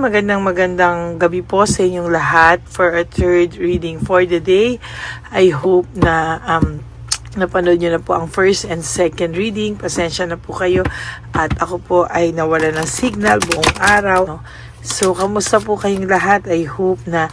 Magandang gabi po sa inyong lahat for our third reading for the day. I hope na napanood nyo na po ang first and second reading. Pasensya na po kayo at ako po ay nawala ng signal buong araw. So, kamusta po kayong lahat? I hope na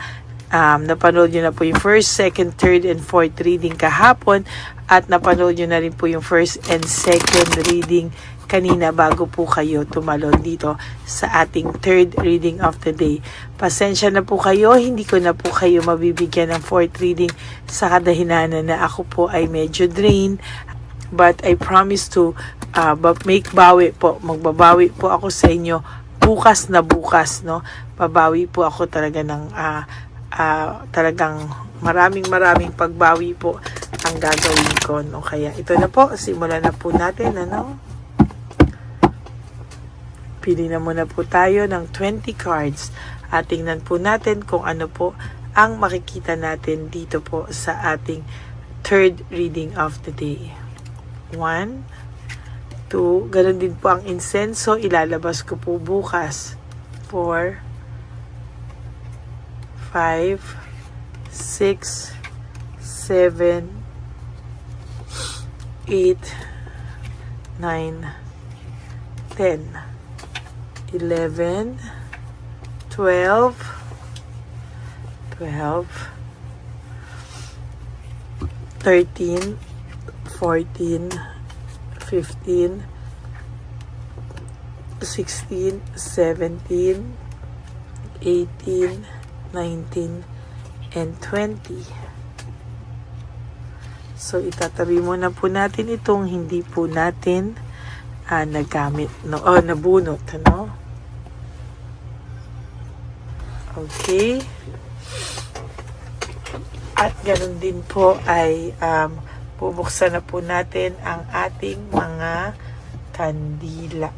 napanood nyo na po yung first, second, third, and fourth reading kahapon at napanood nyo na rin po yung first and second reading kanina bago po kayo tumalon dito sa ating third reading of the day. Pasensya na po kayo, hindi ko na po kayo mabibigyan ng fourth reading sa kadahilanan na ako po ay medyo drained. But I promise to make bawi po. Magbabawi po ako sa inyo bukas na bukas, no? Babawi po ako talaga ng talagang maraming pagbawi po ang gagawin ko, no? Kaya ito na po, simulan na po natin, ano? Pili na muna po tayo ng 20 cards at tingnan po natin kung ano po ang makikita natin dito po sa ating third reading of the day. 1, 2, ganun din po ang insenso, ilalabas ko po bukas. 4, 5, 6, 7, 8, 9, 10. 11, 12, 13, 14, 15, 16, 17, 18, 19, and 20. So, itatabi muna po natin itong hindi po natin nagamit, no? Nabunot, ano? Okay. At ganun din po ay bubuksan na po natin ang ating mga kandila.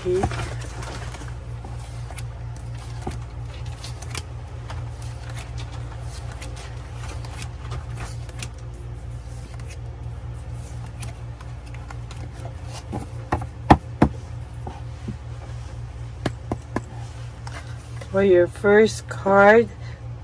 Okay. For your first card,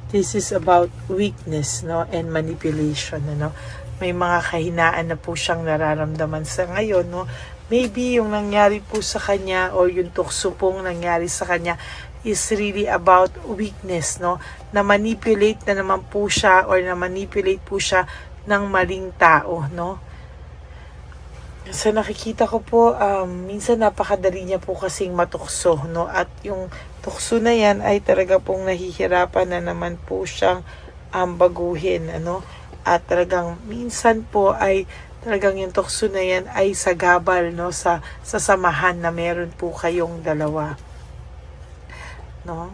this is about weakness, no, and manipulation, ano. May mga kahinaan na po siyang nararamdaman sa ngayon, no. Maybe yung nangyari po sa kanya or yung tukso pong nangyari sa kanya is really about weakness, no? Na-manipulate na naman po siya or na-manipulate po siya ng maling tao, no? Sa nakikita ko po, minsan napakadali niya po kasing matukso, no? At yung tukso na yan ay talaga pong nahihirapan na naman po siyang baguhin, ano? At talagang minsan po ay talagang yung tukso na yan ay sagabal, no, sa samahan na meron po kayong dalawa, no.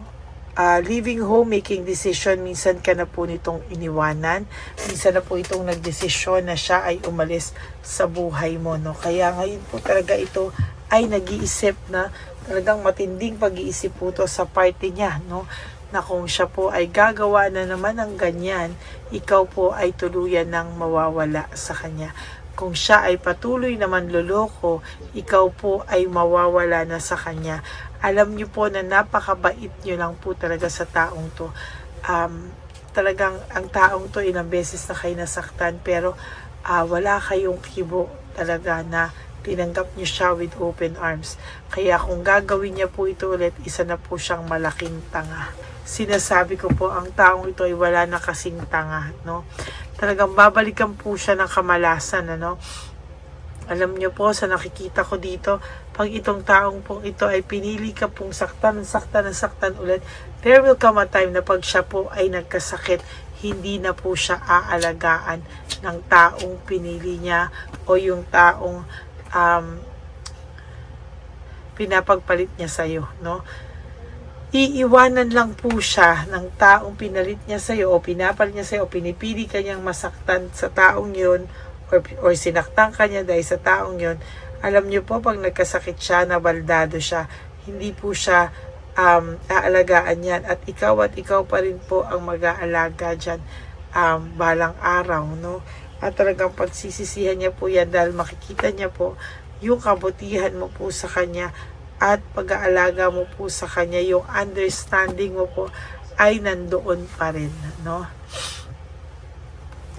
Leaving home, making decision, minsan ka na po nitong iniwanan, minsan na po itong nagdesisyon na siya ay umalis sa buhay mo, no. Kaya ngayon po talaga ito ay nag-iisip na talagang matinding pag-iisip po to sa party niya, no, na kung siya po ay gagawa na naman ng ganyan, ikaw po ay tuluyan ng mawawala sa kanya. Kung siya ay patuloy naman loloko, ikaw po ay mawawala na sa kanya. Alam niyo po na napakabait niyo lang po talaga sa taong to. Talagang ang taong to ilang beses na kayo nasaktan, pero wala kayong kibo talaga na tinanggap niyo siya with open arms. Kaya kung gagawin niya po ito ulit, isa na po siyang malaking tanga. Sinasabi ko po, ang taong ito ay wala na kasing tanga, no? Talagang babalikan po siya ng kamalasan, ano? Alam niyo po, sa nakikita ko dito, pag itong taong pong ito ay pinili ka pong saktan ulit, there will come a time na pag siya po ay nagkasakit, hindi na po siya aalagaan ng taong pinili niya o yung taong pinapagpalit niya sa'yo, no? iiwanan lang po siya ng taong pinalit niya sa'yo o pinapalit niya sa'yo o pinipili kanyang masaktan sa taong yun o or sinaktan ka niya dahil sa taong yon, alam niyo po, pag nagkasakit siya, nabaldado siya, hindi po siya aalagaan yan. At ikaw pa rin po ang mag-aalaga dyan balang araw, no? At talagang pagsisisihan niya po yan dahil makikita niya po yung kabutihan mo po sa kanya at pag-aalaga mo po sa kanya, yung understanding mo po ay nandoon pa rin, no?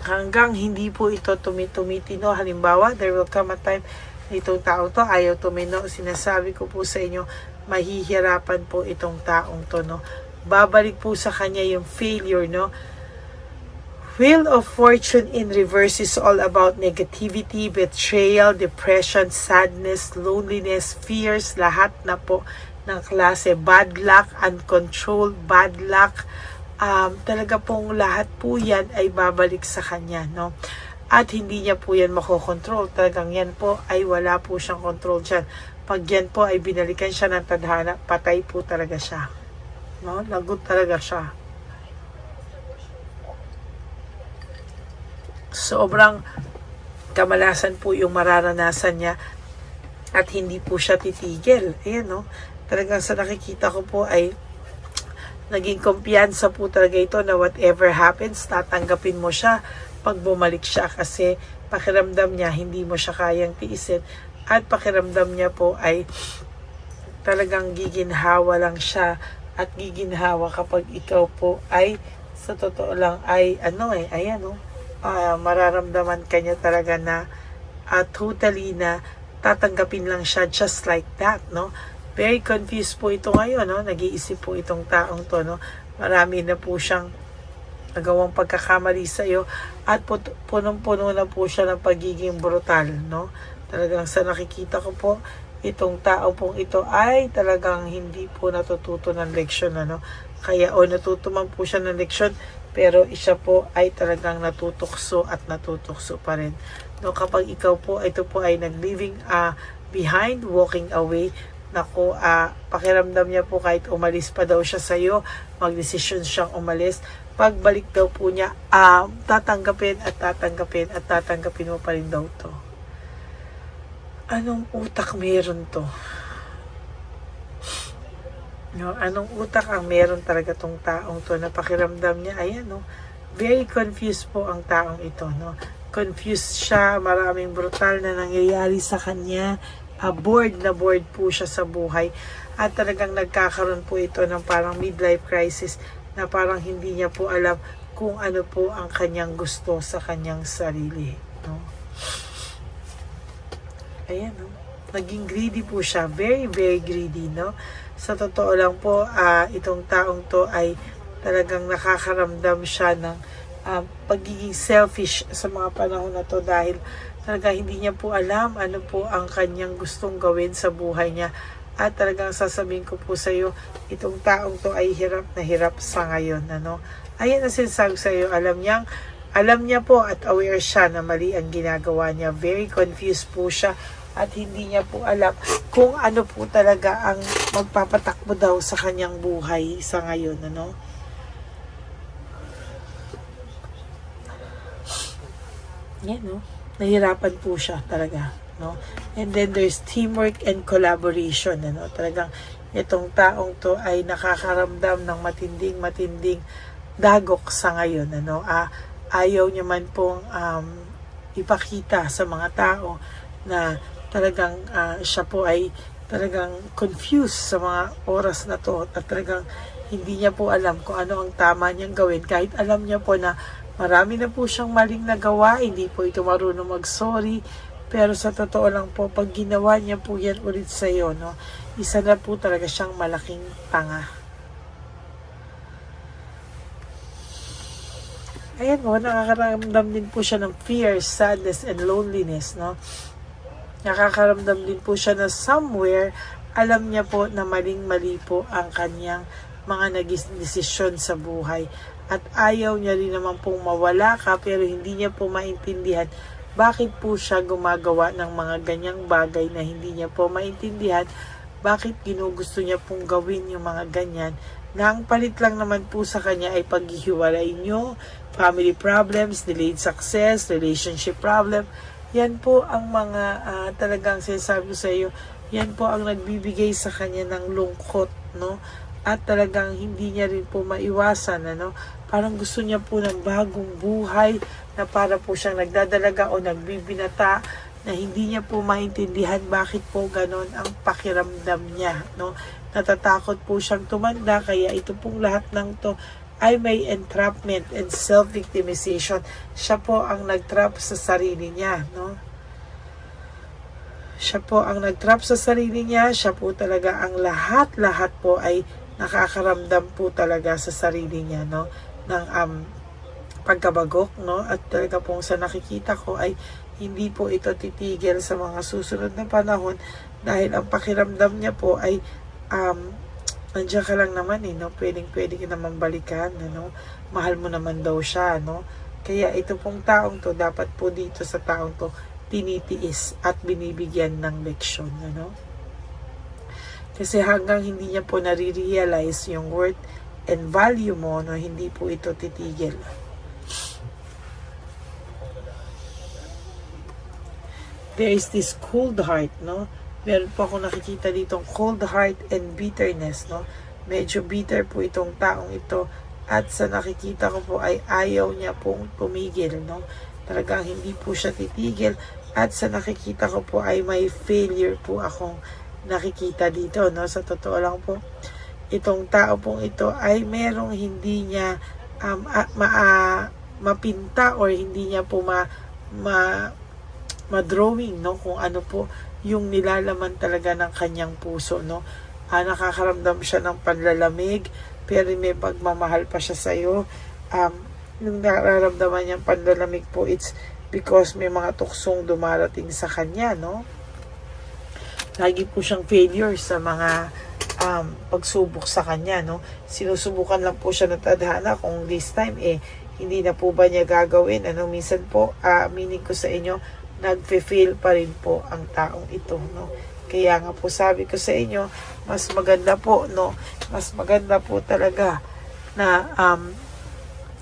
Hanggang hindi po ito tumitino. Halimbawa, there will come a time na itong taong to ayaw tumino. Sinasabi ko po sa inyo, mahihirapan po itong taong to, no? Babalik po sa kanya yung failure, no? Wheel of Fortune in reverse is all about negativity, betrayal, depression, sadness, loneliness, fears, lahat na po ng klase. Bad luck, uncontrolled, bad luck. Talaga pong lahat po yan ay babalik sa kanya, no? At hindi niya po yan makokontrol. Talagang yan po ay wala po siyang control dyan. Pag yan po ay binalikan siya ng tadhana, patay po talaga siya, no? Lagot talaga siya. Sobrang kamalasan po yung mararanasan niya at hindi po siya titigil. Ayan, no? Talagang sa nakikita ko po ay naging kumpiyansa po talaga ito na whatever happens, tatanggapin mo siya pag bumalik siya kasi pakiramdam niya hindi mo siya kayang tiisin at pakiramdam niya po ay talagang giginhawa lang siya at giginhawa kapag ikaw po ay sa totoo lang ay ayan, no? Mararamdaman kanya talaga na totally na tatanggapin lang siya just like that, no? Very confused po ito ngayon, no? Nag-iisip po itong taong to, no? Marami na po siyang nagawang pagkakamali sa iyo at punong-puno na po siya ng pagiging brutal, no? Talagang sa nakikita ko po, itong tao pong ito ay talagang hindi po natututo ng leksyon, ano? Kaya natuto man po siya ng leksyon, pero siya po ay talagang natutukso at natutukso pa rin. No, kapag ikaw po, ito po ay nag-leaving behind, walking away, naku, pakiramdam niya po kahit umalis pa daw siya sa iyo, magdesisyon siyang umalis, pagbalik daw po niya, tatanggapin mo pa rin daw to. Anong utak meron to? No, anong utak ang meron talaga tong taong to na pakiramdam niya, ayan, no? Very confused po ang taong ito, no? Confused siya, maraming brutal na nangyayari sa kanya, bored na bored po siya sa buhay at talagang nagkakaroon po ito ng parang midlife crisis na parang hindi niya po alam kung ano po ang kanyang gusto sa kanyang sarili, no? Ayan, no? Naging greedy po siya, very very greedy, no? Sa totoo lang po, itong taong to ay talagang nakakaramdam siya ng pagiging selfish sa mga panahon na to dahil talaga hindi niya po alam ano po ang kanyang gustong gawin sa buhay niya. At talagang sasabihin ko po sa iyo, itong taong to ay hirap na hirap sa ngayon, ano? Ayan ang sinasabi sa iyo, alam niya po at aware siya na mali ang ginagawa niya. Very confused po siya at hindi niya po alam kung ano po talaga ang magpapatakbo daw sa kanyang buhay sa ngayon, ano? Yan, no? Nahirapan po siya talaga, no? And then there's teamwork and collaboration, ano? Talagang itong taong to ay nakakaramdam ng matinding dagok sa ngayon, ano? Ayaw niya man pong ipakita sa mga tao na talagang siya po ay talagang confused sa mga oras na to at talagang hindi niya po alam kung ano ang tama niyang gawin kahit alam niya po na marami na po siyang maling nagawa, hindi po ito marunong mag-sorry, pero sa totoo lang po, pag ginawa niya po yan ulit sa iyo, no, isa na po talaga siyang malaking tanga. Ayan po, nakakaramdam din po siya ng fear, sadness, and loneliness, no? Nakakaramdam din po siya na somewhere, alam niya po na maling-mali po ang kanyang mga naging desisyon sa buhay. At ayaw niya rin naman pong mawala ka, pero hindi niya po maintindihan bakit po siya gumagawa ng mga ganyang bagay na hindi niya po maintindihan, bakit ginugusto niya pong gawin yung mga ganyan na ang palit lang naman po sa kanya ay paghihiwalay nyo, family problems, delayed success, relationship problem. Yan po ang mga talagang sinasabi ko sa iyo, yan po ang nagbibigay sa kanya ng lungkot, no? At talagang hindi niya rin po maiwasan, ano? Parang gusto niya po ng bagong buhay na para po siyang nagdadalaga o nagbibinata na hindi niya po maintindihan bakit po ganon ang pakiramdam niya, no? Natatakot po siyang tumanda, kaya ito pong lahat ng to ay may entrapment and self-victimization. Siya po ang nag-trap sa sarili niya, no? Siya po ang nag-trap sa sarili niya, siya po talaga ang lahat po ay nakakaramdam po talaga sa sarili niya, no? Ng pagkabagok, no? At talaga pong sa nakikita ko ay hindi po ito titigil sa mga susunod na panahon dahil ang pakiramdam niya po ay nandiyan ka lang naman no? Pwede ka naman balikan, ano? Mahal mo naman daw siya, no? Kaya ito pong taong to, dapat po dito sa taong to tinitiis at binibigyan ng leksyon, ano? Kasi hanggang hindi niya po nare-realize yung worth and value mo, no, hindi po ito titigil. There is this cold heart, no? Meron po ako nakikita ditong cold heart and bitterness, no? Medyo bitter po itong taong ito at sa nakikita ko po ay ayaw niya pong tumigil, no? Talagang hindi po siya titigil at sa nakikita ko po ay may failure po akong nakikita dito, no? Sa totoo lang po, itong tao pong ito ay merong hindi niya mapinta or hindi niya po ma-drawing, no, kung ano po yung nilalaman talaga ng kanyang puso, no. Nakakaramdam siya ng panlalamig pero may pagmamahal pa siya sa iyo. Yung nararamdaman niyang panlalamig po, it's because may mga tuksong dumarating sa kanya, no. Lagi po siyang failure sa mga pagsubok sa kanya, no. Sinusubukan lang po siya ng tadhana kung this time hindi na po ba niya gagawin, ano. Minsan po meaning ko sa inyo, nagfe-fail pa rin po ang taong ito, no. Kaya nga po sabi ko sa inyo, mas maganda po, no, mas maganda po talaga na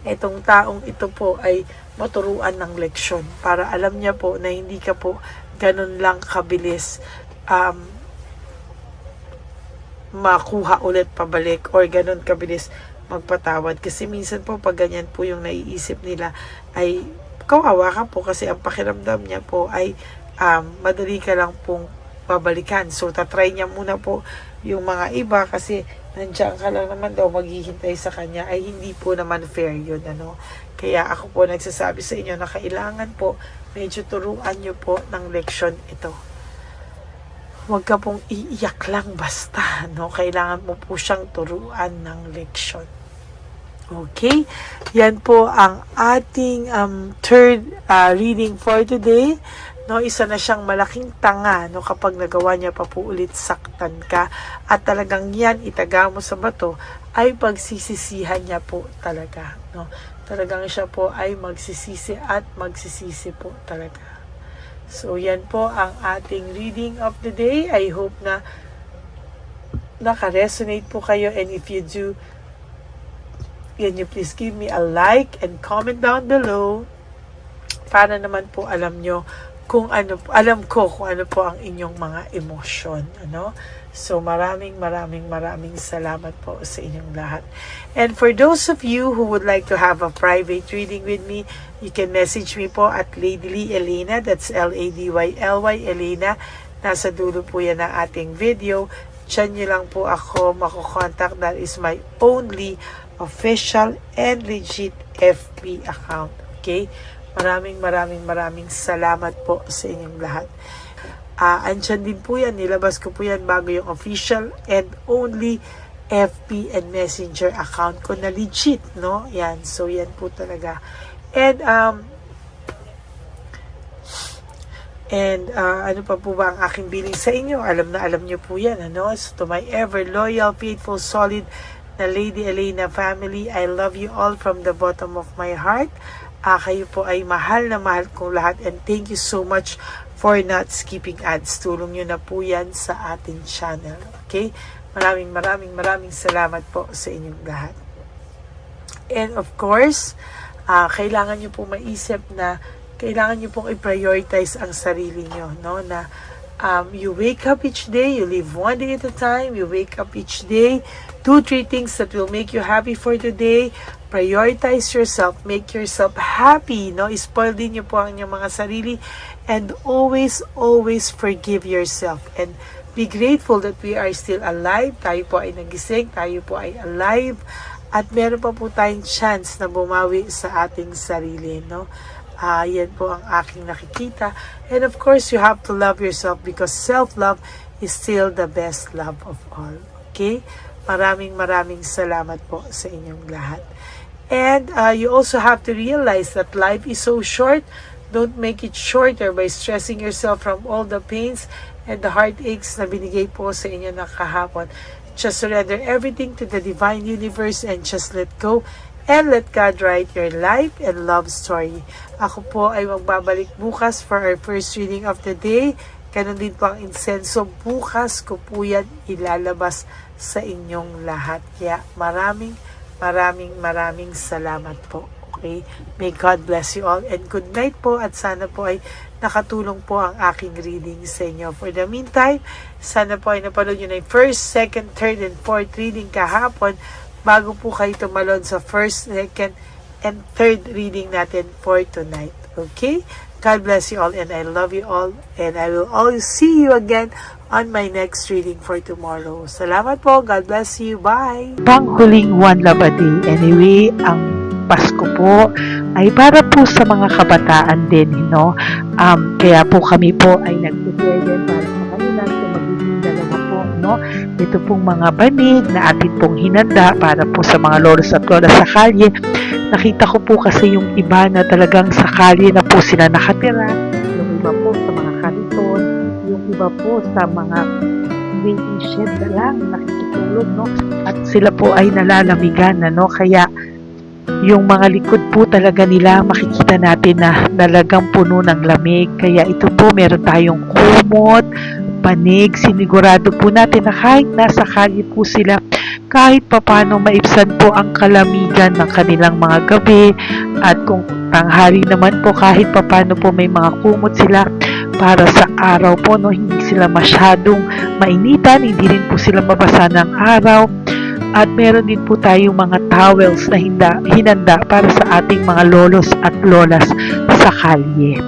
itong taong ito po ay maturuan ng leksyon para alam niya po na hindi ka po ganun lang kabilis makuha ulit pabalik or ganun kabilis magpatawad. Kasi minsan po pag ganyan po yung naiisip nila ay kawawa ka po kasi ang pakiramdam niya po ay madali ka lang pong babalikan. So tatry niya muna po yung mga iba kasi nandiyan ka lang naman daw maghihintay sa kanya, ay hindi po naman fair yun, ano. Kaya ako po nagsasabi sa inyo na kailangan po medyo turuan nyo po ng leksyon ito. Huwag ka pong iiyak lang basta, no. Kailangan mo po siyang turuan ng leksyon. Okay, yan po ang ating third reading for today. No, isa na siyang malaking tanga, no, kapag nagawa niya pa po ulit saktan ka at talagang yan itaga mo sa bato ay pagsisisihan niya po talaga, no. Talagang siya po ay magsisisi at magsisisi po talaga. So yan po ang ating reading of the day. I hope na naka-resonate po kayo, and if you do, can you please give me a like and comment down below para naman po alam nyo kung ano, alam ko kung ano po ang inyong mga emosyon, ano. So maraming salamat po sa inyong lahat. And for those of you who would like to have a private reading with me, you can message me po at Ladyly Elena, that's LADYLY Elena. Nasa dulo po yan ng ating video. Diyan nyo lang po ako makukontak. That is my only official and legit FB account. Okay? Maraming salamat po sa inyong lahat. Andyan din po yan, nilabas ko po yan bago yung official and only FB and Messenger account ko na legit, no? Yan, so yan po talaga. And ano pa po ba ang aking billing sa inyo? Alam nyo po yan, ano? So to my ever loyal, faithful, solid na Lady Elena family, I love you all from the bottom of my heart. Kayo po ay mahal na mahal kong lahat, and thank you so much for not skipping ads. Tulong nyo na po yan sa ating channel. Okay? Maraming salamat po sa inyong lahat. And of course, kailangan nyo pong maisip na kailangan nyo pong i-prioritize ang sarili nyo, no? Na you wake up each day, you live one day at a time, you wake up each day, do 3 things that will make you happy for today, prioritize yourself, make yourself happy, no? Spoil din nyo po ang inyong mga sarili, and always forgive yourself, and be grateful that we are still alive, tayo po ay nagising, tayo po ay alive, at meron pa po tayong chance na bumawi sa ating sarili, no? Yan po ang aking nakikita. And of course, you have to love yourself because self-love is still the best love of all. Okay? Maraming salamat po sa inyong lahat. And you also have to realize that life is so short. Don't make it shorter by stressing yourself from all the pains and the heartaches na binigay po sa inyo ng kahapon. Just surrender everything to the divine universe and just let go. And let God write your life and love story. Ako po ay magbabalik bukas for our first reading of the day. Ganon din po ang insenso. Bukas ko po yan ilalabas sa inyong lahat. Kaya maraming salamat po. Okay? May God bless you all and good night po at sana po ay nakatulong po ang aking reading sa inyo. For the meantime, sana po ay napanood nyo na yung first, second, third, and fourth reading kahapon bago po kayo tumalon sa first, second, and third reading natin for tonight. Okay? God bless you all and I love you all and I will always see you again on my next reading for tomorrow. Salamat po. God bless you. Bye! Panghuling One Love a Day. Anyway, ang Pasko po ay para po sa mga kabataan din, no? Kaya po kami po ay nag-prepare din para sa kanila sa magiging dalawa po, no? Ito pong mga banig na atin pong hinanda para po sa mga lolos at lola sa kalye. Nakita ko po kasi yung iba na talagang sa kalye na po sila nakatira, yung iba po sa mga kariton, yung iba po sa mga waiting shed na lang nakikitulog, no? At sila po ay nalalamigan, no? Kaya yung mga likod po talaga nila makikita natin na talagang puno ng lamig. Kaya ito po meron tayong kumot, panig, sinigurado po natin na kahit nasa kalye po sila, kahit papano maibsan po ang kalamigan ng kanilang mga gabi, at kung tanghali naman po kahit papano po may mga kumot sila para sa araw po, no? Hindi sila masyadong mainitan, hindi rin po sila mabasa ng araw. At meron din po tayong mga towels na hinanda para sa ating mga lolos at lolas sa kalye.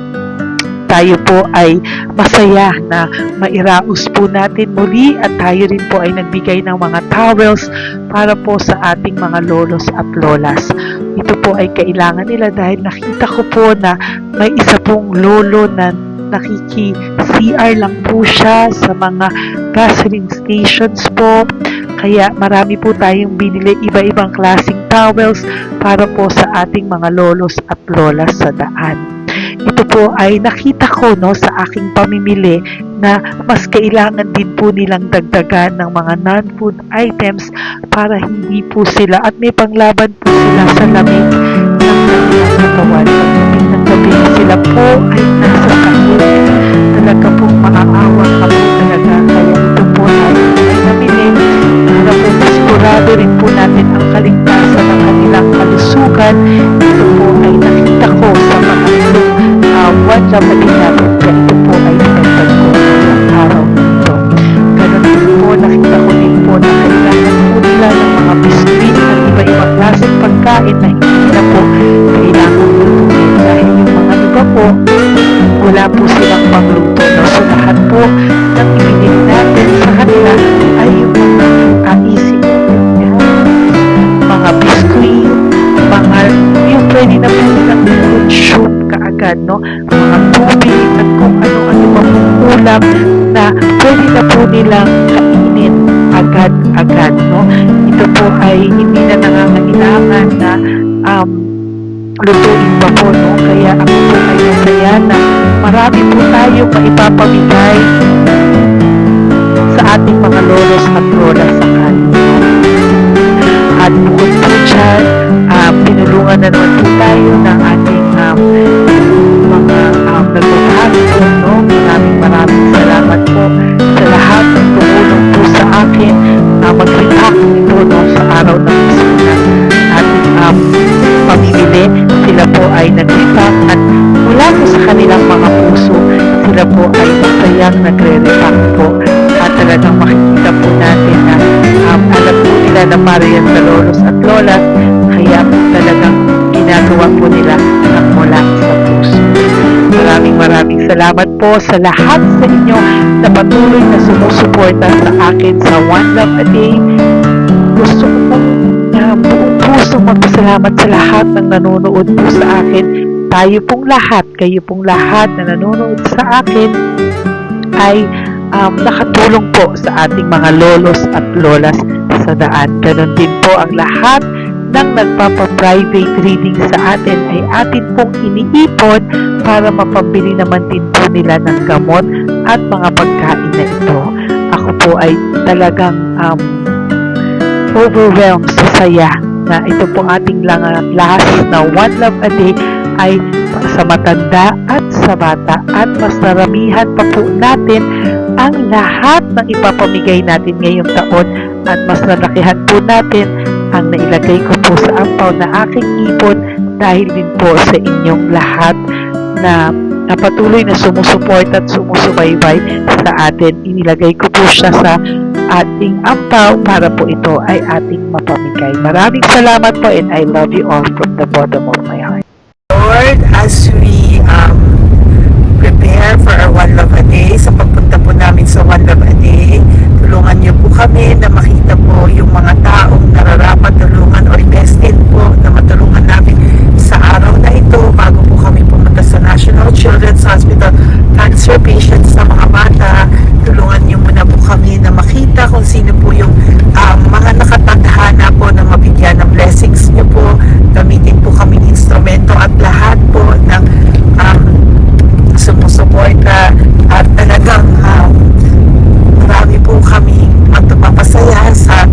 Tayo po ay masaya na mairaos po natin muli at tayo rin po ay nagbigay ng mga towels para po sa ating mga lolos at lolas. Ito po ay kailangan nila dahil nakita ko po na may isa pong lolo na nakiki-CR lang po siya sa mga gasoline stations po. Kaya marami po tayong binili iba-ibang klaseng towels para po sa ating mga lolos at lolas sa daan. Ito po ay nakita ko, no, sa aking pamimili na mas kailangan din po nilang dagdagan ng mga non-food items para hindi po sila, at may panglaban po sila sa lamig ng kanilang katawan. Pagdating ng gabi sila po ay nasa kahit. Talaga pong maaawa ka po talaga. Kaya ito po natin ay nabili para po masigurado rin po natin ang kaligtasan ng kanilang kalusugan. Ito po ay nakita ko sa mga one job na din natin, kaya ito po ay pinagtag ko ng araw nito. Ganon din po, nakita ko din po na kailangan po nila ng mga biskuit at iba-ibang klaseng pagkain na hindi na po kailangan lutuin dahil yung mga iba po wala po silang pangluto. No? So lahat po ng ibinili natin sa kanila ay yung mga easy mga biskuit, mga yung pwede na po nilang consume kaagad, no? Mga tubig at kung ano-ano pa pong ulam na pwede na po nilang kainin agad-agad, no? Ito po ay hindi na nangangailangan na lutuin pa po, no? Kaya ako po ay masaya na marami po tayo maipapamigay sa ating mga lolos at lola sa kanila. At bukod po dyan, pinulungan na naman po tayo ng ating mga nagbabago, no? Maraming salamat po sa lahat ng tumulong po sa akin sila po ay masayang nagre-react po. At talagang makikita po natin na alam po nila na para yan sa lolos at lolas, kaya po talagang ginagawa po nila ang mula sa puso. Maraming salamat po sa lahat sa inyo na patuloy na sumusuporta sa akin sa One Love a Day. Gusto ko po buong puso magpasalamat sa lahat ng nanonood po sa akin. Tayo pong lahat, kayo pong lahat na nanonood sa akin ay nakatulong po sa ating mga lolos at lolas sa daan. Ganon din po ang lahat ng nagpapa-private reading sa atin ay atin pong iniipon para mapambili naman din po nila ng gamot at mga pagkain na ito. Ako po ay talagang overwhelmed sa saya na ito po ating last na One Love a Day ay sa matanda at sa bata at mas naramihan pa po natin ang lahat ng ipapamigay natin ngayong taon at mas nalakihan po natin ang nailagay ko po sa ampaw na aking ipon dahil din po sa inyong lahat na patuloy na sumusuport at sumusubaybay sa atin. Inilagay ko po siya sa ating ampaw para po ito ay ating mapamigay. Maraming salamat po and I love you all from the bottom of my heart. Lord, as we prepare for our One Love a Day, sa pagpunta po namin sa One Love a Day, tulungan niyo po kami na makita po yung mga taong nararapat tulungan or destined po na matulungan namin sa araw na ito bago po kami pumunta sa National Children's Hospital cancer patients na mga bata. Tulungan niyo muna po kami na makita kung sino po yung mga nakatadhana po na mabigyan ng blessings niyo po. Gamitin po kami ng instrumento at lahat po ng sumusuporta at talagang marami po kami magpapasaya sa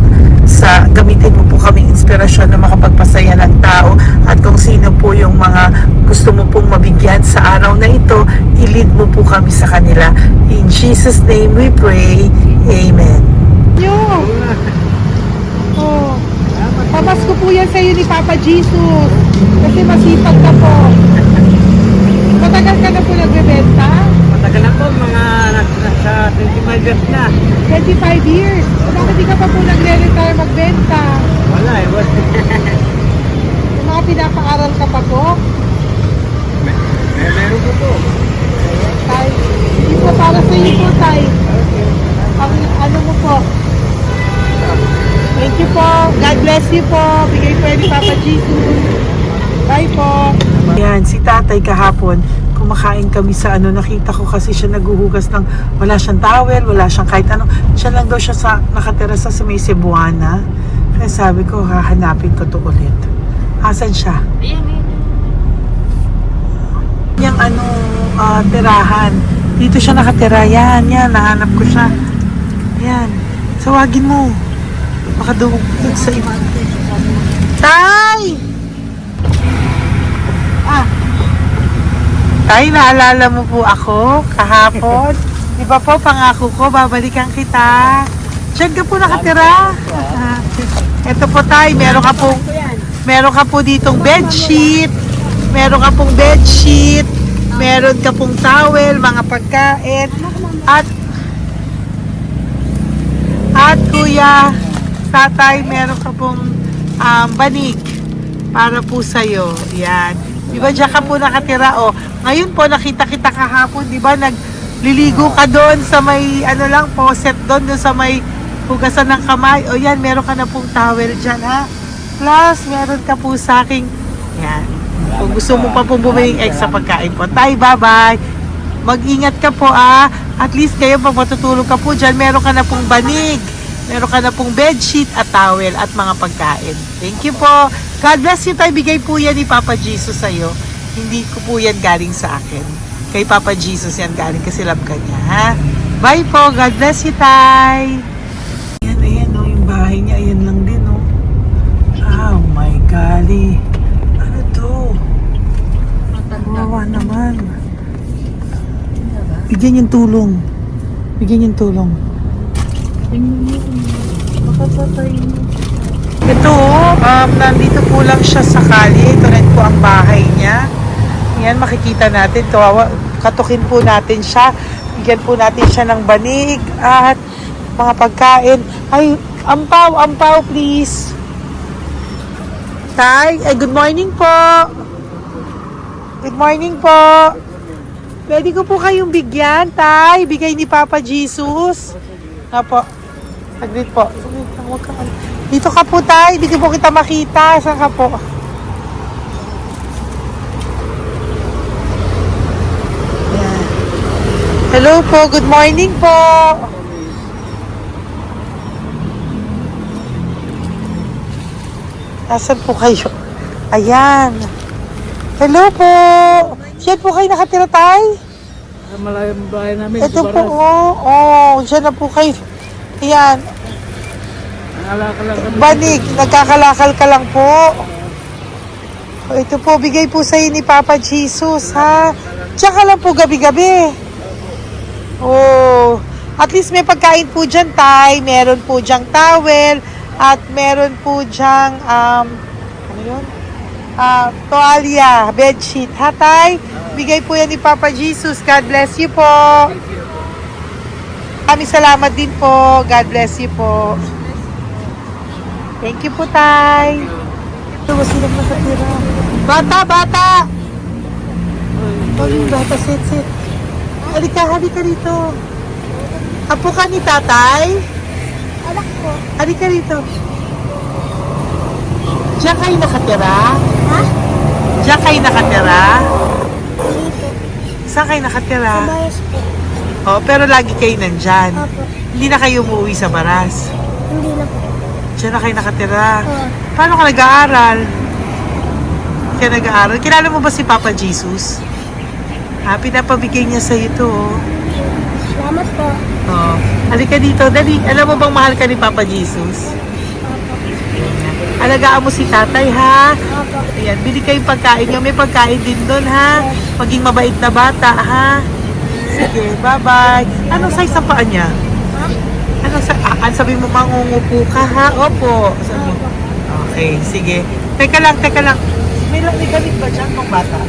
gamitin mo po kaming inspirasyon na makapagpasaya ng tao at kung sino po yung mga gusto mo pong mabigyan sa araw na ito, i-lead mo po kami sa kanila. In Jesus' name we pray. Amen. Oh, pamasko po yan sa'yo ni Papa Jesus kasi masipag ka po. Matagal ka na po nagbebenta? Matagal na po, mga nasa 25 years na. 25 years. Bakit di ka pa po nagre-retire magbenta? Wala eh, wala. Yung mga pinapaaral ka pa po? Meron ko po. Tay, hindi po para sa iyo po, Tay. Ang ano mo po? Thank you po. God bless you po. Bigay po yan ni Papa Jesus. Bye po. Yan, si tatay kahapon, kumakain kami sa nakita ko kasi siya naguhugas ng, wala siyang towel, wala siyang kahit ano. Siya lang daw siya nakatira sa may Cebuana. Kaya sabi ko, hahanapin ko to ulit. Asan siya? Yung tirahan. Dito siya nakatira. Yan, nahanap ko siya. Yan. Tawagin mo. Baka doon sa iba. Tay! Tay, naalala mo po ako kahapon? Di ba po, pangako ko, babalikan kita. Diyan ka po nakatira. Ito po tay, meron ka po ditong bedsheet. Meron ka pong bedsheet. Meron ka pong towel, mga pagkain. At kuya, tatay, meron ka pong banig para po sa'yo. Yan. Di ba diyan ka po nakatira? O, ngayon po nakita kita kahapon, di ba nagliligo ka doon sa may faucet doon sa may hugasan ng kamay. O yan, meron ka na pong towel dyan ha. Plus, meron ka po sa aking, yan. Kung gusto mo pa pong bumili extra pagkain po. Tay, bye-bye. Mag-ingat ka po At least kayo pag matutulog ka po dyan, meron ka na pong banig. Meron ka na pong bedsheet at towel at mga pagkain. Thank you po. God bless you, tay. Bigay po yan ni Papa Jesus sa'yo. Hindi ko po yan galing sa akin. Kay Papa Jesus yan galing kasi love ka niya, ha? Bye po. God bless you, tay. Ayan, yung bahay niya. Ayan lang din, Oh my golly. Ano to? Wawa naman. Bigyan yung tulong. Ito, nandito po lang siya sa kalye. Ito rin po ang bahay niya. Yan, makikita natin. Kawawa, katukin po natin siya. Bigyan po natin siya ng banig at mga pagkain. Ay, ampaw, please. Tay, good morning po. Good morning po. Pwede ko po kayong bigyan, Tay. Bigay ni Papa Jesus. Apo. Saglit po. Saglit lang, huwag ka. Dito ka po, Tay. Hindi po kita makita. Saan ka po? Yan. Hello po. Good morning po. Nasaan po kayo? Ayan. Hello po. Diyan po kayo nakatira, Tay? Malayong bahay namin. Ito po, oh. Diyan na po kayo. Ayan. Nalakal lang kami. Banig, nagkakalakal ka lang po. O, ito po, bigay po sa'yo ni Papa Jesus, ha? Diyan ka lang po gabi-gabi. Oh, at least may pagkain po dyan, Tay. Meron po diyang towel. At meron po diyang, ano yun? Toalya, bedsheet. Ha, Tay? Bigay po yan ni Papa Jesus. God bless you po. Kami salamat din po. God bless you po. Thank you po, Tay. Ito, silang nakatira. Bata! Oh, bata, sit. Halika rito. Apo ka ni Tatay? Anak ko. Halika rito. Diyan kayo nakatira? Ha? Diyan kayo nakatira? Dito. Saan kayo nakatira? Bayas po. Oh, pero lagi kayo nandyan. Opo. Hindi na kayo umuwi sa Baras. Hindi na po. Diyan na kayo nakatira. Oo. Paano ka nag-aaral? Kaya nag-aaral. Kilala mo ba si Papa Jesus? Pinapabigay niya sa'yo ito. Salamat po. Oh. Halika dito. Dali. Alam mo bang mahal ka ni Papa Jesus? Opo. Alagaan mo si tatay, ha? Opo. Ayan, bili kayong pagkain nyo. May pagkain din doon, ha? Maging mabait na bata, ha? Sige, bye-bye. Anong size ang paa niya? Ha? Anong sa... sabi mo, mangungupo ka, ha? Opo. Sabi mo. Opo. Okay, sige. Teka lang. May gamit ba dyan pang bata?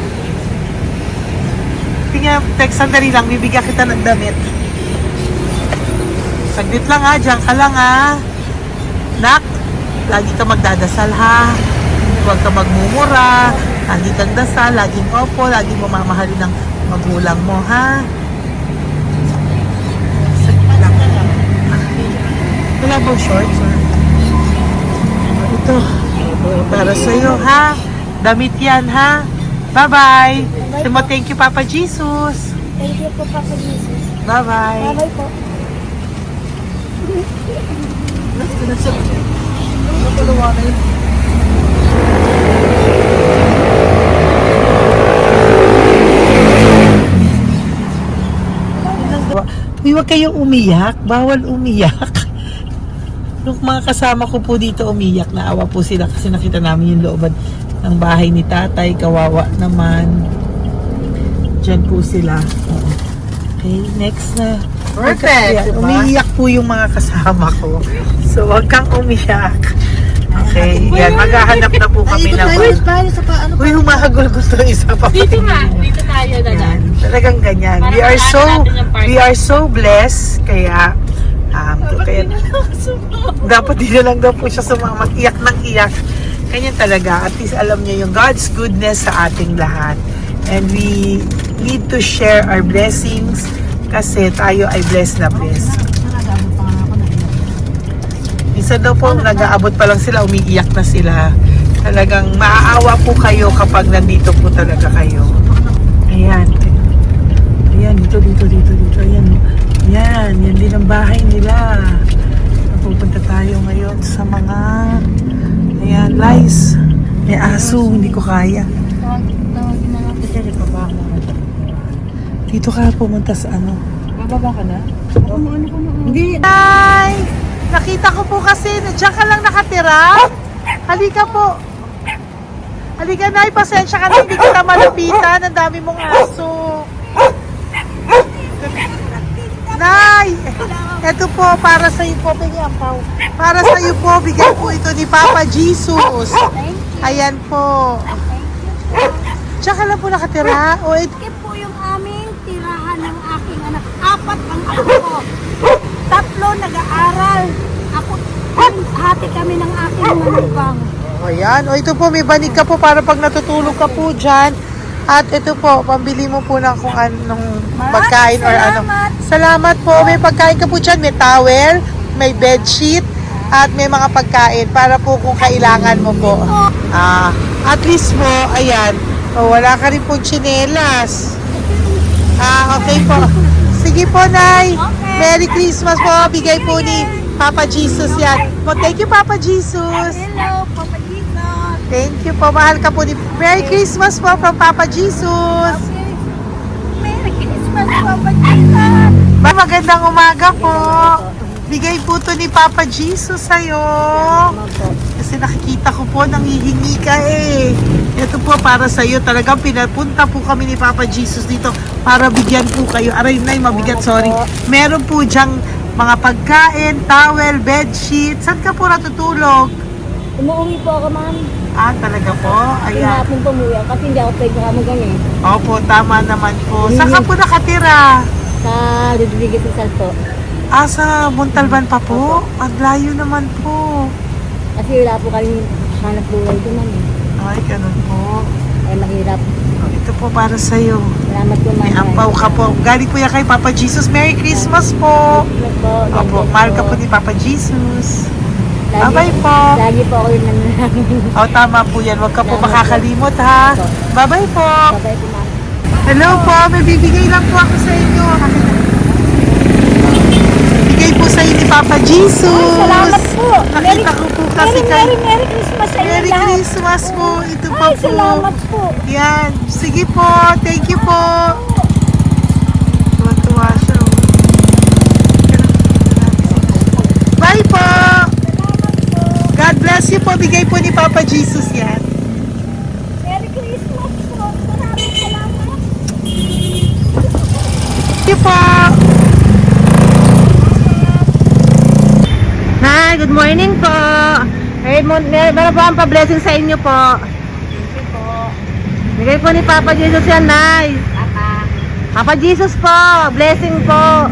Tingnan, sandali lang. Bibigyan kita ng damit. Saglit lang, ha? Diyan ka lang, ha? Nak, lagi ka magdadasal, ha? Huwag ka magmumura. Lagi kang dasal. Laging opo. Lagi mo mamahalin ng magulang mo, ha? Saglit lang. Wala bang shorts, or? Ito. Para sa'yo, ha? Damit yan, ha? Bye-bye. Sabi mo, thank you, Papa Jesus. Thank you po, Papa Jesus. Bye-bye. Bye-bye po. Uy, huwag kayong umiyak. Bawal umiyak. Nung mga kasama ko po dito umiyak, naawa po sila kasi nakita namin yung looban ng bahay ni tatay. Kawawa naman. Diyan po sila. Okay, next na. Perfect, diba? Umiiyak po yung mga kasama ko. So, huwag kang umiyak. Okay, yan. Maghahanap na po kami ng... Tayo sa paano Uy, humahagol gusto isa pa. Dito tayo na Yan. Talagang ganyan. We are so blessed. Kaya, kaya dapat di na lang daw po siya sumama. Iyak ng iyak. Ganyan talaga. At least alam niya yung God's goodness sa ating lahat. And we need to share our blessings kasi tayo ay blessed na blessed. Minsan daw po, nag-aabot pa lang sila, umiiyak na sila. Talagang maaawa po kayo kapag nandito po talaga kayo. Ayan. Ayan, dito. Ayan. Yan din ang bahay nila. Pupunta tayo ngayon sa mga lice. May aso, hindi ko kaya. Tawagin na lang. Kasi baba ka na. Dito ka pumunta sa ano. Bababa ka na? Hindi. Hi! Nakita ko po kasi na dyan ka lang nakatira. Halika po. Halika, Nay. Pasensya ka na. Hindi kita malapitan. Ang dami mong aso. Nay! Ito po, para sa iyo po. Para sa iyo po, bigyan po ito ni Papa Jesus. Ayan po. Diyan ka lang po nakatira. O, Ito po yung aming apat ang anak ko. 3 nag-aaral. Ako, hati kami ng aking manugang. Ayan. O ito po, may banig ka po para pag natutulog ka po dyan. At ito po, pambili mo po ng kung anong pagkain or ano. Salamat po. May pagkain ka po dyan. May towel, may bedsheet, at may mga pagkain para po kung kailangan mo po. At least po, ayan. O, wala ka rin po tsinelas. Okay po. Sige po, Nay. Merry Christmas po. Bigay po ni Papa Jesus yan. Po, thank you, Papa Jesus. Hello, Papa Jesus. Thank you po. Mahal ka po ni... Merry Christmas po from Papa Jesus. Merry Christmas, Papa Jesus. Magandang umaga po. Bigay po to ni Papa Jesus sa'yo. Kasi nakikita ko po, nanghihingi ka eh. Ito po para sa'yo. Talagang pinapunta po kami ni Papa Jesus dito para bigyan po kayo. Aray, Nay, mabigat, sorry. Meron po dyang mga pagkain, towel, bedsheet. Saan ka po natutulog? Umuwi po ako, ma'am. Talaga po? Ayan. Pinapon po umuwi ako kasi hindi ako pwede kamagan eh. Opo, tama naman po. Saan ka po nakatira? Sa Rodriguez Rizal po. Sa Montalban pa po? Ang layo naman po. Kasi wala po kami hanap buhay doon, ma'am. Ay, ganun po. Ay, mahirap. Ito po para sa'yo. Salamat po, ma'am. May ampaw ka po. Galing po yan kay Papa Jesus. Merry Christmas po. Salamat po. Opo, mahal ka po ni Papa Jesus. Lagi- Bye-bye po. Lagi po ako yung nananangin. Tama po yan. Huwag ka po Salamat po. makakalimot ha. Bye-bye po. Bye-bye po, ma'am. Hello po. May bibigay lang po ako sa inyo. Bigay po sa inyo ni Papa Jesus. Salamat po. Nakita ko po kasi kayo. Merry Christmas sa inyo Merry lahat. Christmas po. Ito pa Ay, po. salamat po. Yan. Sige po. Thank you po. Tuwa-tuwa siya. Bye po. God bless you po. Bigay po ni Papa Jesus yan. Merry Christmas po. Maraming salamat. Thank you po. Hi, good morning po. Meron po ang pa-blessing sa inyo po. Bigay po ni Papa Jesus yan, Nay. Papa Jesus po, blessing po.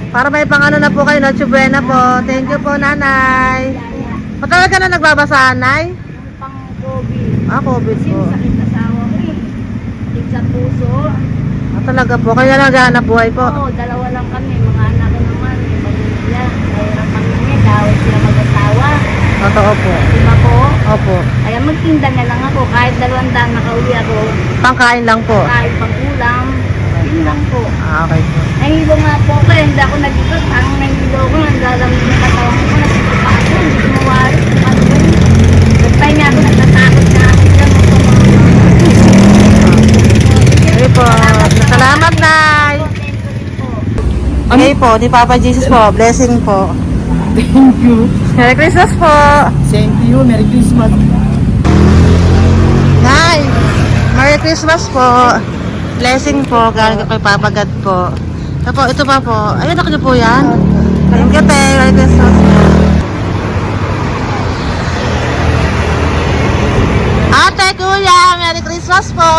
Para may pangano na po kayo, Noche Buena po. Thank you po, Nanay. Matagal ka na nagbabasahan, Nay? Pang-COVID. COVID po. Sakit asawa ko eh. Sakit sa puso. Talaga po, kaya naghahanap buhay po. Oo, 2 lang kami. Mga anak ko naman. May pamilya. Mayroon kami niya. Dawit sila mag-asawa. Totoo po. 5 ko. Opo. Kaya magtinda na lang ako. Kahit 200 nakauwi ako. Pangkain lang po. Kahit pang-ulam. Yun lang po. Okay po. Nahilo nga po ako. Hindi ako nag-ikot. Parang nahilo ko. Naglalamig na katawan ko. Nagsikot pa ako. Hindi ko mawari. Ano ba yun? Nagtay nga ako. Nagtatakot na ako. Okay po. Salamat, Nay. Okay po, ni Papa Jesus po. Blessing po. Thank you. Merry Christmas po. Same to you. Merry Christmas. Nay, Merry Christmas po. Blessing po. Galing ko kay Papa God po. Ito pa po. Ayun, ako niyo po yan. Thank you, te. Merry Christmas po. Ate, kuya, Merry Christmas po.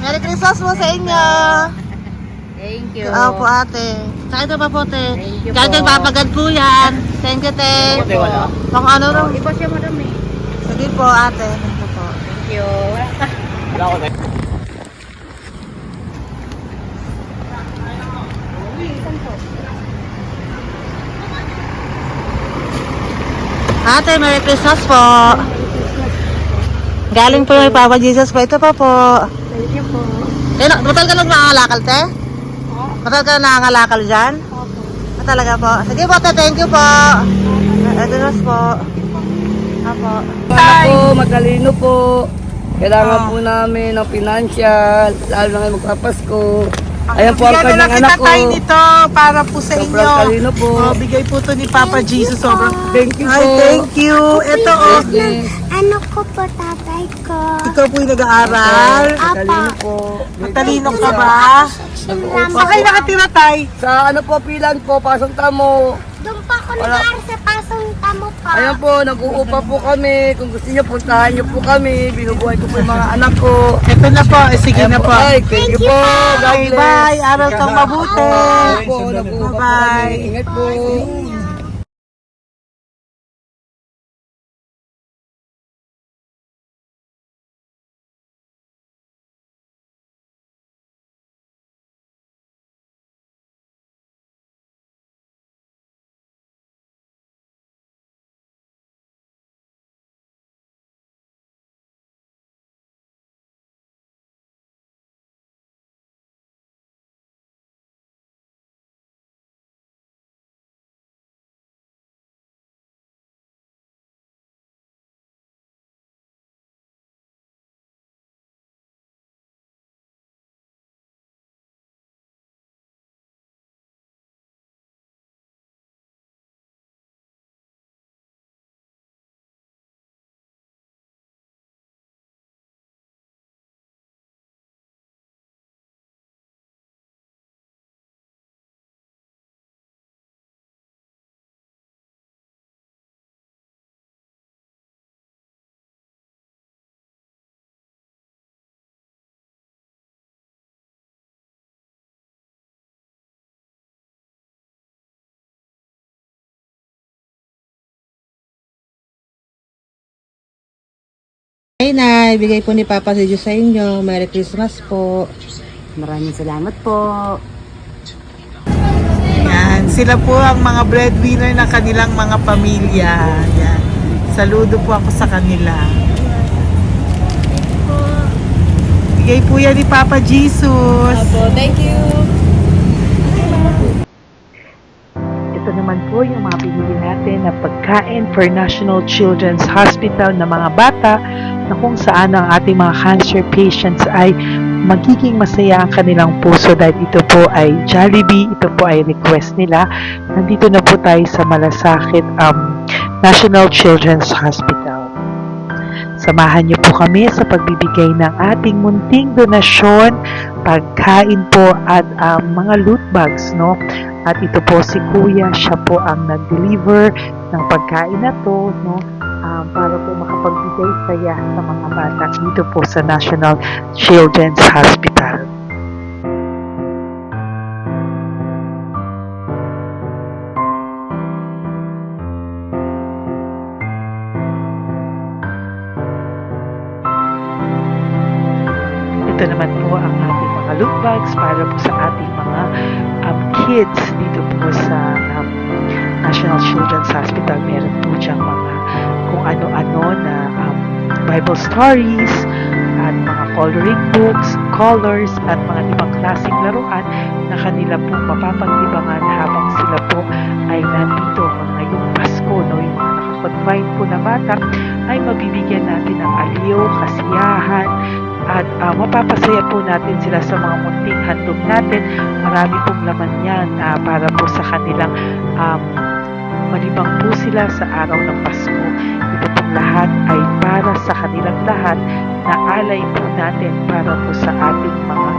Merry Christmas po sa inyo. Thank you. Po, ate. Saka ito pa po, te. Thank you Galing kay po. Papa God po yan. Thank you, te. Ate, wala. Pang ano rin. Iba siya, madam eh. Sige po, ate. Ito po. Thank you. Wala ko na. Ate, Merry Christmas po. Galing po kay Papa Jesus po. Ito pa po. Thank you po. Batal ka lang nangangalakal, te? Batal ka nangangalakal dyan? Talaga po. Sige po, te. Thank you po. Merry Christmas po. Apo. Anak po, matalino po. Kailangan po namin ng financial, lalo na ngayon magpapasko. Ayan po ang Bigyan na lang kanyang kita anak ko. tayo nito para po sa inyo. Sobrang talino po. Bigay po to ni Papa Jesus. Sobrang. Thank you po. Ay, thank you. Ito, oh. Yes. Ano ko po tatay ko? Ikaw po yung nag-aaral. Matalino po. Matalino ka ba? Salamat. Saan kayo nakatira, tay? Sa ano po, pilan po, pasong tamo. Doon pa ako nag-aaral sa pasong Ayan po, nag-uupa po kami. Kung gusto niyo, puntahan niyo po kami. Binubuhay ko po yung mga anak ko. Ito na po. Sige na po. Ay, thank you po. God Okay, bless. bye. Araw kang mabuti. Ayan po, nag-uupa po Bye-bye. kami. Ingat po. Hey, Nay, bigay po ni Papa si Diyos sa inyo. Merry Christmas po. Maraming salamat po. Yan. Sila po ang mga breadwinner ng kanilang mga pamilya. Yan. Saludo po ako sa kanila. Bigay po yan ni Papa Jesus. Thank you. Ito naman po yung mga pinili natin na pagkain for National Children's Hospital na mga bata na kung saan ang ating mga cancer patients ay magiging masaya ang kanilang puso dahil ito po ay Jollibee, ito po ay request nila. Nandito na po tayo sa Malasakit National Children's Hospital. Samahan niyo po kami sa pagbibigay ng ating munting donasyon, pagkain po at mga loot bags, no? At ito po si Kuya, siya po ang nag-deliver ng pagkain na to, no? Para po makapagbigay saya sa mga bata dito po sa National Children's Hospital. Ito naman po ang ating mga loot bags para po sa ating mga kids dito po sa National Children's Hospital. Meron po diyang mga kung ano-ano na Bible stories at mga coloring books, colors at mga ibang klaseng laruan na kanila po mapapaglibangan habang sila po ay nandito ngayong Pasko, no? Yung mga nakakonfine po na bata ay mabibigyan natin ng aliw, kasiyahan at mapapasaya po natin sila sa mga munting handog natin. Marami pong laman yan para po sa kanilang malibang po sila sa araw ng Pasko. Ito pong lahat ay para sa kanilang lahat na alay po natin para po sa ating mga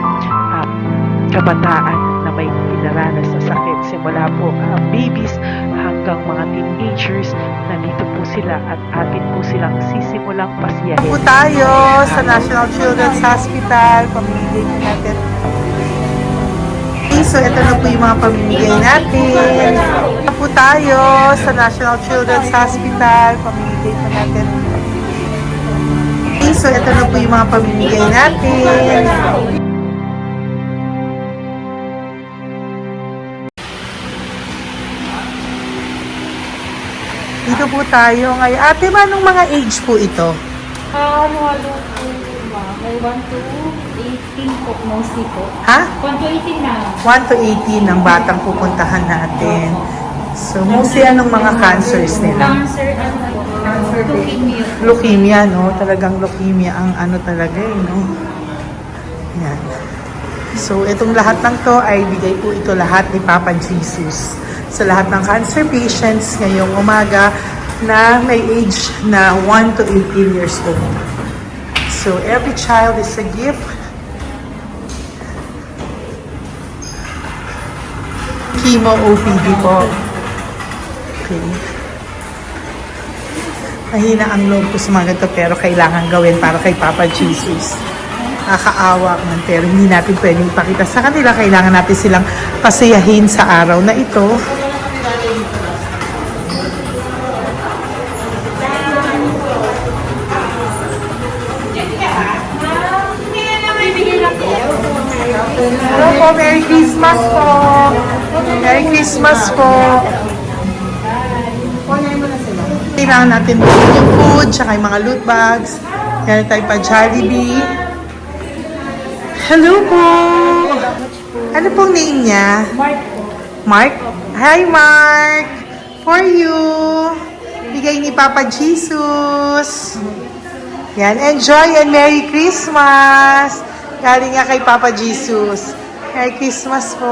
kabataan na may pinaranas na sakit. Simula po babies hanggang mga teenagers, nandito po sila at atin po silang sisimulang pasiyahin. Po tayo sa National Children's Hospital. Pamimigay po natin. So, ito na po yung mga pamimigay natin. Ito po tayo sa National Children's Hospital. Pamimigay po natin. So, ito na po yung mga pamimigay natin. Dito po tayo ngayon. Ate, anong mga age po ito? Halo-halo po ba? May 1 to 18 po, mostly po. Ha? 1 to 18 na. 1 to 18 ang batang pupuntahan natin. So, mostly anong mga cancers nila? Cancer, ano po? Leukemia. Leukemia, no? Talagang leukemia ang ano talaga no? Yan. So, itong lahat ng to ay bigay po ito lahat ni Papa Jesus sa lahat ng cancer patients ngayong umaga na may age na 1 to 18 years old. So, every child is a gift. Chemo OPD po. Okay. Mahina ang loob ko sa mga ganito pero kailangan gawin para kay Papa Jesus. Nakakaawa man pero hindi natin pwedeng ipakita sa kanila. Kailangan natin silang pasayahin sa araw na ito. Hello po, Merry Christmas po! Merry Christmas po! Kailangan natin yung food, tsaka yung mga loot bags. Meron tayo pa Jollibee. Hello po! Ano pong name niya? Mark. Mark? Hi, Mark! For you! Bigay ni Papa Jesus. Yan, enjoy and Merry Christmas! Galing nga kay Papa Jesus. Merry Christmas po!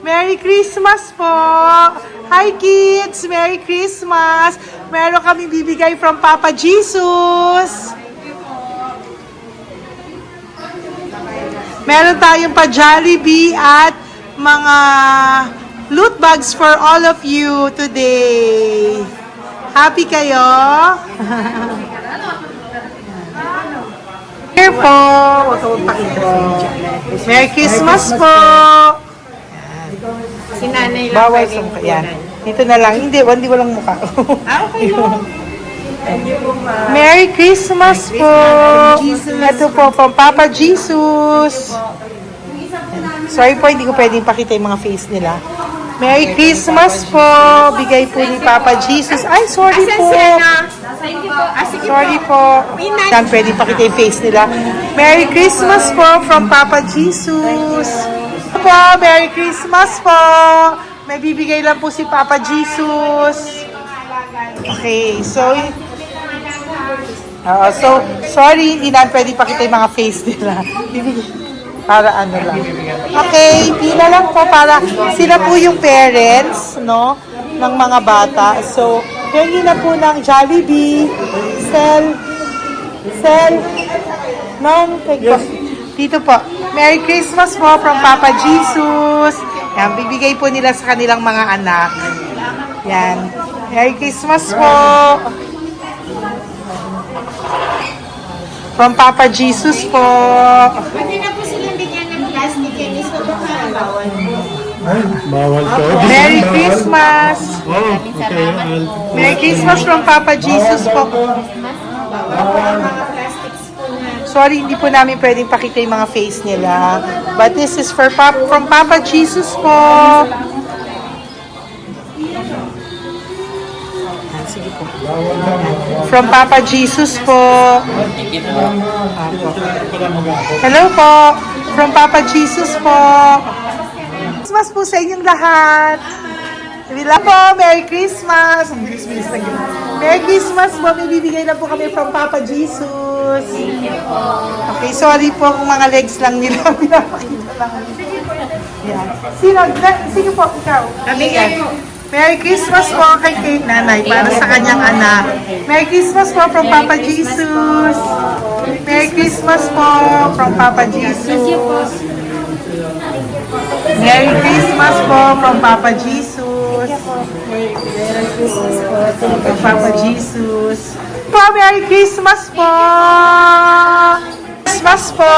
Merry Christmas po! Hi kids! Merry Christmas! Meron kami bibigay from Papa Jesus! Meron tayong pa Jollibee at mga loot bags for all of you today. Happy kayo? Here po! Merry Christmas po! Si nanay lang Bawal sa mukha. Yan. Dito na lang. Hindi, walang mukha. Okay lang. Merry Christmas po! Ito po, from Papa Jesus. Sorry po, hindi ko pwedeng pakita yung mga face nila. Merry Christmas po! Bigay po ni Papa Jesus. Ay, sorry po! Sorry po. Yan, pwedeng pakita yung face nila. Merry Christmas po from Papa Jesus. Po, Merry Christmas po! May bibigay lang po si Papa Jesus. Okay, so sorry, hindi na pwede pakita yung mga face nila. Para ano lang. Okay, pila lang po para sila po yung parents, no, ng mga bata. So, hingi na po ng Jollibee, Sel, dito po. Merry Christmas po from Papa Jesus. Yan, bibigay po nila sa kanilang mga anak. Yan. Merry Christmas po. From Papa Jesus po. Pwede na po silang bigyan ng plastic and iso baka bawal. Ay, bawal to. Merry Christmas. Oh, okay. Merry Christmas from Papa Jesus po. Sorry, hindi po namin pwedeng pakita yung mga face nila. But this is from Papa Jesus po. Sige po. From Papa Jesus po. Hello po. From Papa Jesus po. Christmas po sa inyong lahat. Wala po, Merry Christmas. Merry Christmas po. May bibigay na po kami from Papa Jesus. Okay, sorry po kung mga legs lang nila. Pinapakita lang. Yan. Sino po? Ikaw. Yan. Merry Christmas po kay nanay para sa kanyang anak. Merry Christmas po from Papa Jesus. Merry Christmas po from Papa Jesus. Merry Christmas po from Papa Jesus. Merry Christmas po from Papa Jesus. Po, Merry Christmas po! Christmas po!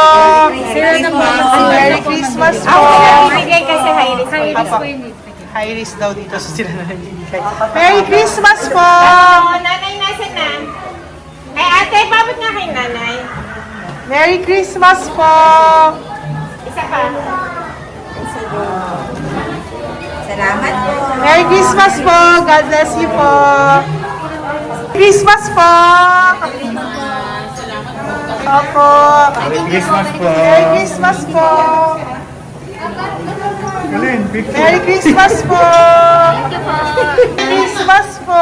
Merry Christmas po! Bigay kasi high-risk. High-risk po yun. High risk daw dito so sila na nagbibigay. Merry Christmas po! Nanay, nasa na? Ay, ate, babot nga kay nanay. Merry Christmas po! Isa pa. Salamat po. Merry Christmas po! God bless you po! Christmas po! Opo! Merry Christmas po. Merry Christmas po! Merry Christmas po! Merry Christmas po!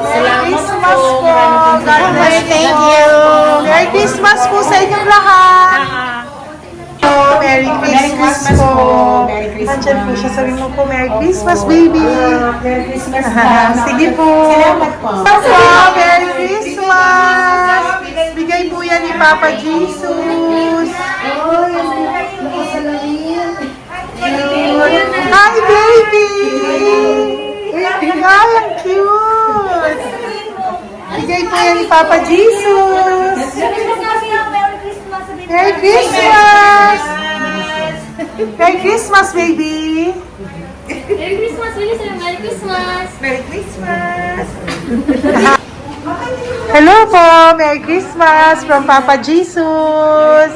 Merry Christmas po! God bless you po! Merry Christmas po sa inyong lahat! Merry Christmas po! Nandiyan po siya. Sabi mo po, Merry Christmas, baby! Merry Christmas po! Sige po! Salamat po! Merry Christmas! Bigay po yan ni Papa Jesus! Hi, baby! Christmas! Merry Christmas, baby! Merry Christmas! Bilis sa'yo! Merry Christmas! Merry Christmas! Hello po! Merry Christmas from Papa Jesus!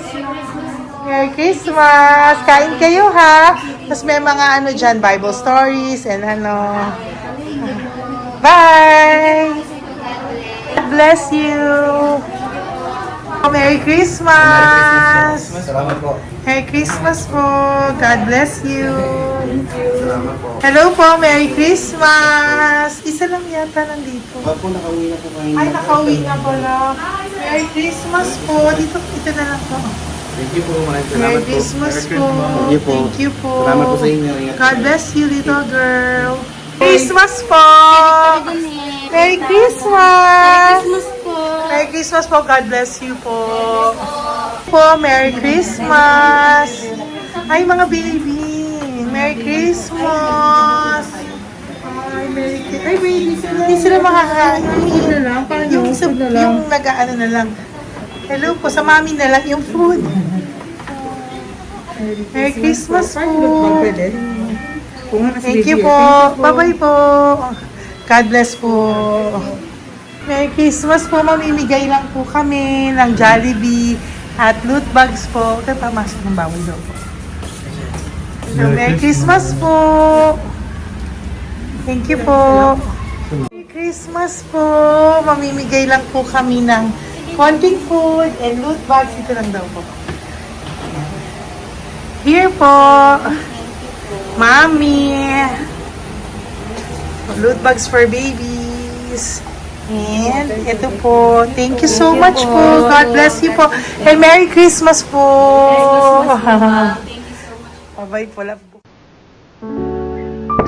Merry Christmas! Kain kayo ha! Tapos may mga ano dyan, Bible stories and ano. Bye! God bless you! Merry Christmas! Salamat po. Merry Christmas po! God bless you! Hello po! Merry Christmas! Isa lang yata nandito. Opo, nakauwi na po kayo. Ay, nakauwi na pala. Merry Christmas po! Dito na lang po. Thank you po. Maraming salamat Merry po. Christmas po! Thank you po. Thank you po! Salamat po sa inyo. Ingat. God bless you, little girl! Christmas po! Merry Christmas! Merry Christmas po! God bless you po! Merry Christmas! Ay, mga baby! Merry Christmas! Ay, Merry Christmas! Ay, baby! Hindi sila makakain. Yung isa, yung nag-ano na lang. Hello po, sa mami na lang yung food. Merry Christmas po! Thank you po. Bye-bye po. God bless po. Merry Christmas po. Mamimigay lang po kami ng Jollibee at loot bags po. Kaya pamasok ng bawal daw po. So, Merry Christmas po. Thank you po. Merry Christmas po. Mamimigay lang po kami ng konting food and loot bags. Ito lang daw po. Here po. Mommy! Loot bags for babies. And ito po. Thank you so much po. God bless you po. And Merry Christmas po. Bye-bye po. Love po.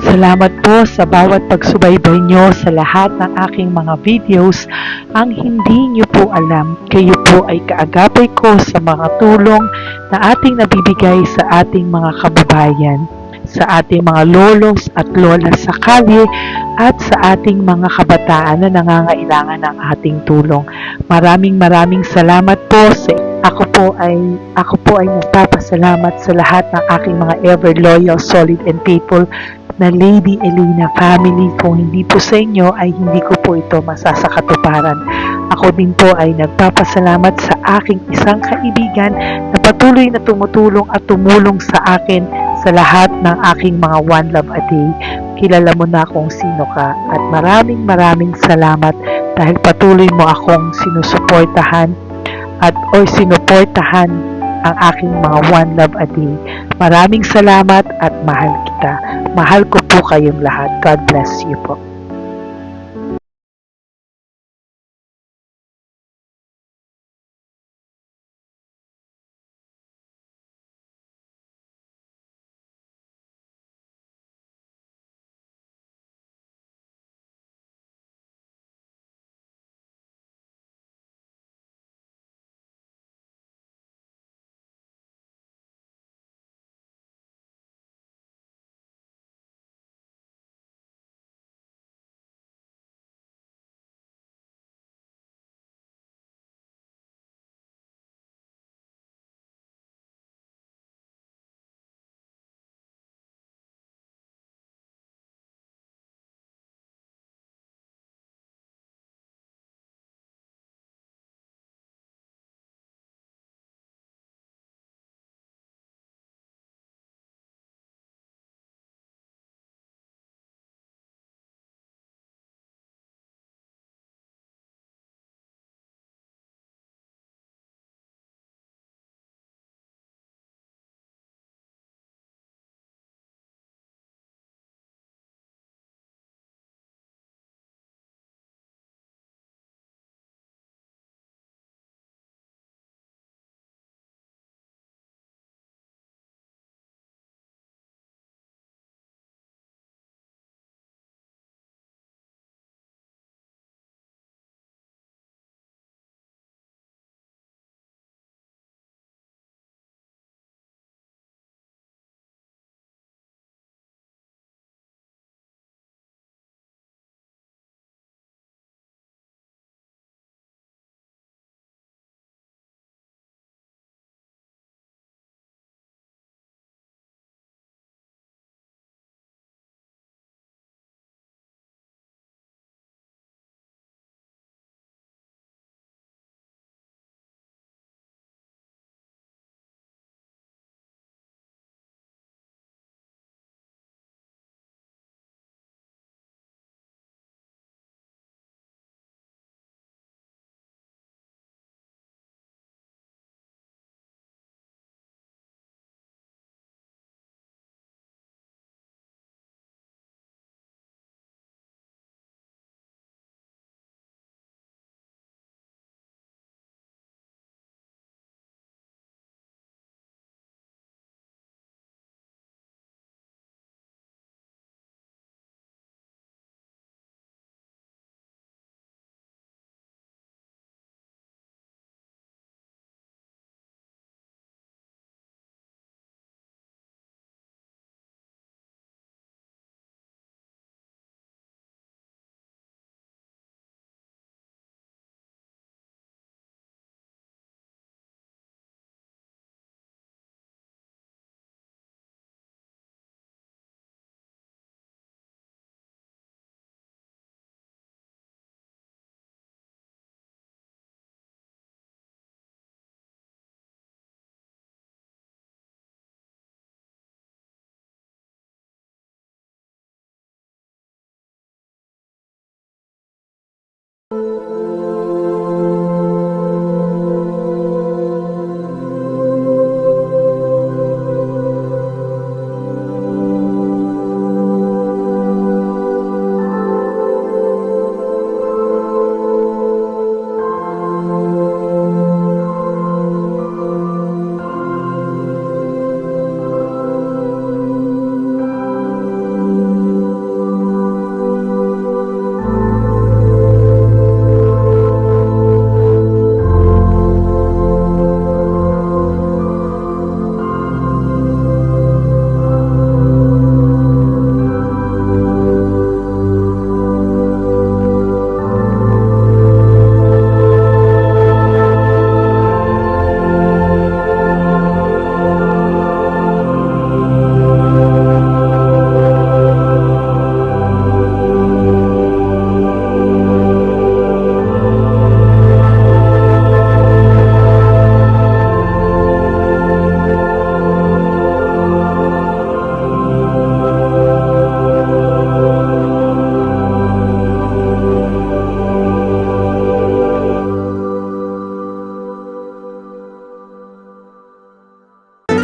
Salamat po sa bawat pagsubaybay nyo sa lahat ng aking mga videos. Ang hindi nyo po alam, kayo po ay kaagapay ko sa mga tulong na ating nabibigay sa ating mga kababayan, sa ating mga lolos at lola sa kalye at sa ating mga kabataan na nangangailangan ng ating tulong. Maraming salamat po sa ako po ay nagpapasalamat sa lahat ng aking mga ever loyal, solid and faithful na Lady Elena family. Kung hindi po sa inyo ay hindi ko po ito masasakatuparan. Ako din po ay nagpapasalamat sa aking isang kaibigan na patuloy na tumutulong at tumulong sa akin sa lahat ng aking mga One Love a Day. Kilala mo na kung sino ka at maraming salamat dahil patuloy mo akong sinusuportahan or sinuportahan ang aking mga One Love a Day. Maraming salamat at mahal kita. Mahal ko po kayong lahat. God bless you po.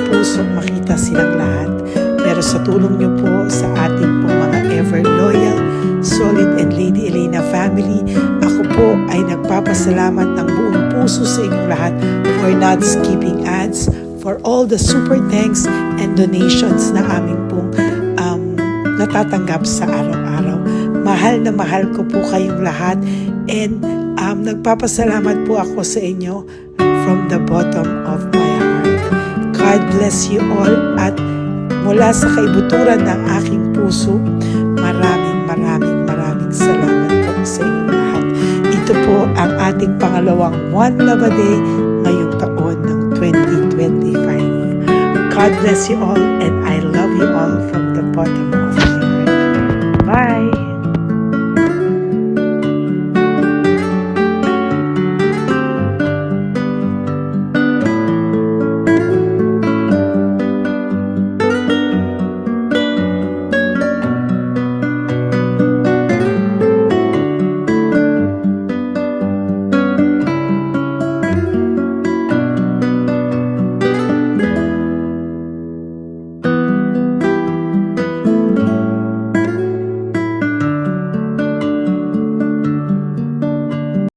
Pusong makita silang lahat. Pero sa tulong niyo po sa ating pong mga ever loyal, solid and Lady Elena family, ako po ay nagpapasalamat ng buong puso sa inyong lahat for not skipping ads, for all the super thanks and donations na aming pong natatanggap sa araw-araw. Mahal na mahal ko po kayong lahat and nagpapasalamat po ako sa inyo from the bottom of my heart. God bless you all at mula sa kaibuturan ng aking puso, maraming salamat po sa inyong lahat. Ito po ang ating pangalawang One Love a Day ngayong taon ng 2025. God bless you all and I love you all from the bottom of my heart. Bye!